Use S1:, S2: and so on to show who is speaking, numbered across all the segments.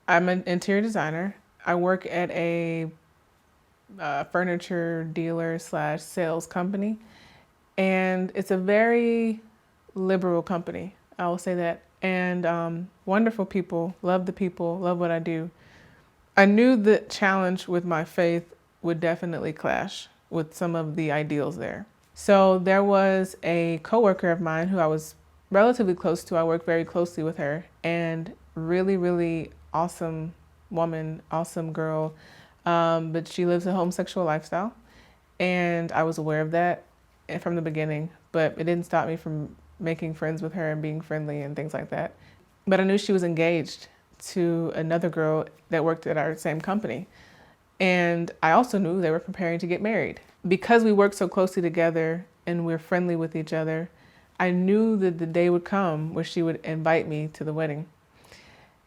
S1: I'm an interior designer. I work at a furniture dealer slash sales company, and it's a very liberal company. I will say that. And wonderful people, love what I do. I knew the challenge with my faith would definitely clash with some of the ideals there. So there was a coworker of mine who I was relatively close to. I worked very closely with her, and really, really awesome woman, awesome girl. But she lives a homosexual lifestyle, and I was aware of that from the beginning. But it didn't stop me from making friends with her and being friendly and things like that. But I knew she was engaged to another girl that worked at our same company. And I also knew they were preparing to get married. Because we worked so closely together and we're friendly with each other, I knew that the day would come where she would invite me to the wedding.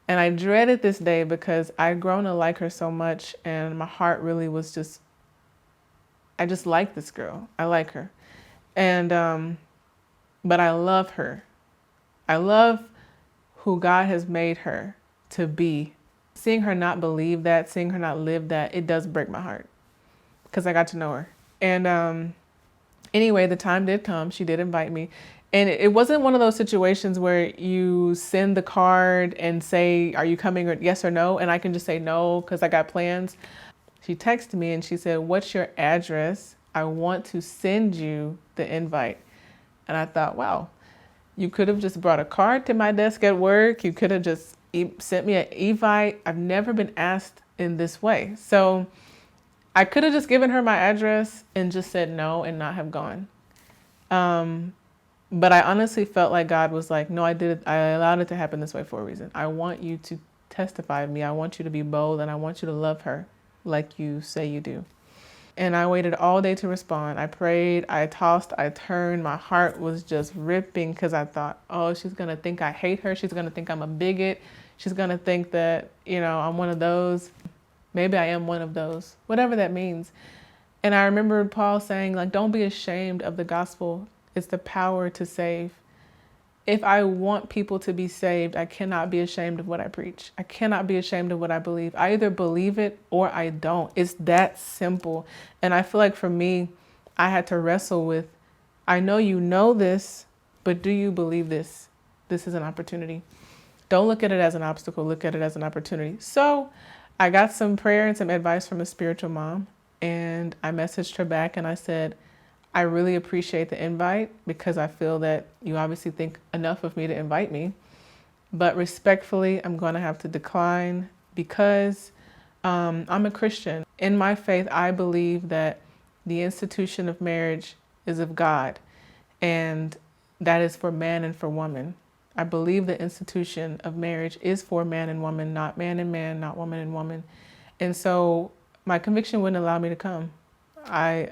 S1: And I dreaded this day because I'd grown to like her so much, and my heart really was just, I just like this girl. I like her. And, but I love her. I love who God has made her to be. Seeing her not believe that, seeing her not live that, it does break my heart because I got to know her. And anyway, the time did come. She did invite me. And it wasn't one of those situations where you send the card and say, are you coming, or yes or no? And I can just say no because I got plans. She texted me and she said, what's your address? I want to send you the invite. And I thought, wow, you could have just brought a card to my desk at work. You could have just sent me an invite. I've never been asked in this way. So I could have just given her my address and just said no and not have gone. But I honestly felt like God was like, no, I did it. I allowed it to happen this way for a reason. I want you to testify to me. I want you to be bold, and I want you to love her like you say you do. And I waited all day to respond. I prayed, I tossed, I turned. My heart was just ripping because I thought, oh, she's going to think I hate her. She's going to think I'm a bigot. She's going to think that, I'm one of those. Maybe I am one of those, whatever that means. And I remember Paul saying, like, don't be ashamed of the gospel. It's the power to save. If I want people to be saved, I cannot be ashamed of what I preach. I cannot be ashamed of what I believe. I either believe it or I don't. It's that simple. And I feel like for me, I had to wrestle with, I know you know this, but do you believe this? This is an opportunity. Don't look at it as an obstacle. Look at it as an opportunity. So I got some prayer and some advice from a spiritual mom, and I messaged her back and I said, I really appreciate the invite because I feel that you obviously think enough of me to invite me. But respectfully, I'm going to have to decline because I'm a Christian. In my faith, I believe that the institution of marriage is of God, and that is for man and for woman. I believe the institution of marriage is for man and woman, not man and man, not woman and woman. And so my conviction wouldn't allow me to come. I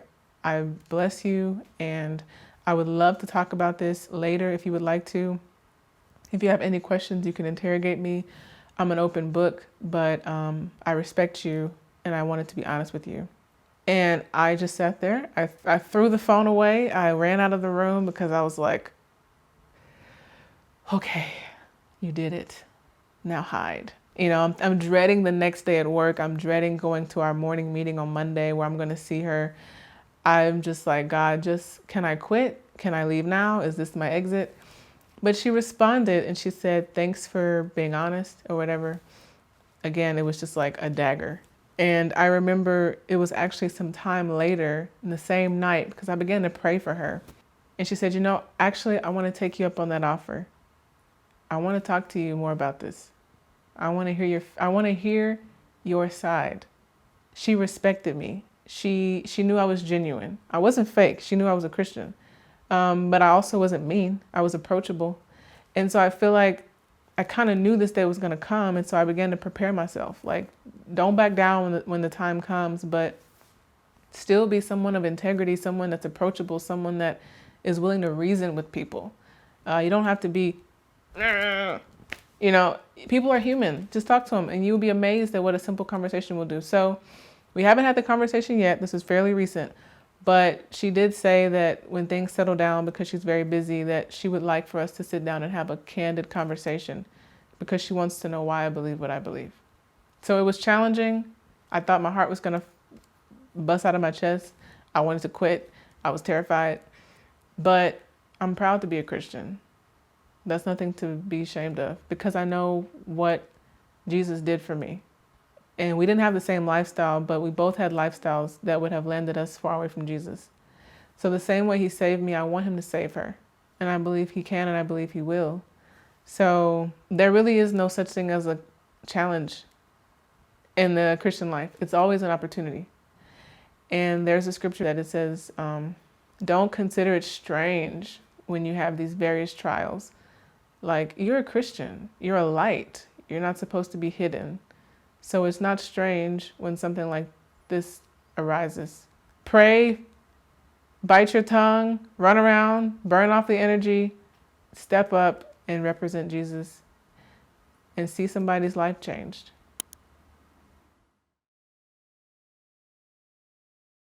S1: bless you, and I would love to talk about this later if you would like to. If you have any questions, you can interrogate me. I'm an open book, but I respect you, and I wanted to be honest with you. And I just sat there. I threw the phone away. I ran out of the room because I was like, okay, you did it. Now hide. I'm dreading the next day at work. I'm dreading going to our morning meeting on Monday where I'm going to see her. I'm just like, God, can I quit? Can I leave now? Is this my exit? But she responded and she said, thanks for being honest or whatever. Again, it was just like a dagger. And I remember it was actually some time later in the same night because I began to pray for her. And she said, actually, I want to take you up on that offer. I want to talk to you more about this. I want to hear your side. She respected me. She knew I was genuine. I wasn't fake. She knew I was a Christian. But I also wasn't mean. I was approachable. And so I feel like I kind of knew this day was going to come. And so I began to prepare myself. Like, don't back down when the time comes, but still be someone of integrity, someone that's approachable, someone that is willing to reason with people. You don't have to be, people are human. Just talk to them and you'll be amazed at what a simple conversation will do. So we haven't had the conversation yet. This is fairly recent, but she did say that when things settle down, because she's very busy, that she would like for us to sit down and have a candid conversation because she wants to know why I believe what I believe. So it was challenging. I thought my heart was going to bust out of my chest. I wanted to quit. I was terrified. But I'm proud to be a Christian. That's nothing to be ashamed of because I know what Jesus did for me. And we didn't have the same lifestyle, but we both had lifestyles that would have landed us far away from Jesus. So the same way he saved me, I want him to save her. And I believe he can, and I believe he will. So there really is no such thing as a challenge in the Christian life. It's always an opportunity. And there's a scripture that it says, don't consider it strange when you have these various trials. Like, you're a Christian, you're a light, you're not supposed to be hidden. So it's not strange when something like this arises. Pray, bite your tongue, run around, burn off the energy, step up and represent Jesus and see somebody's life changed.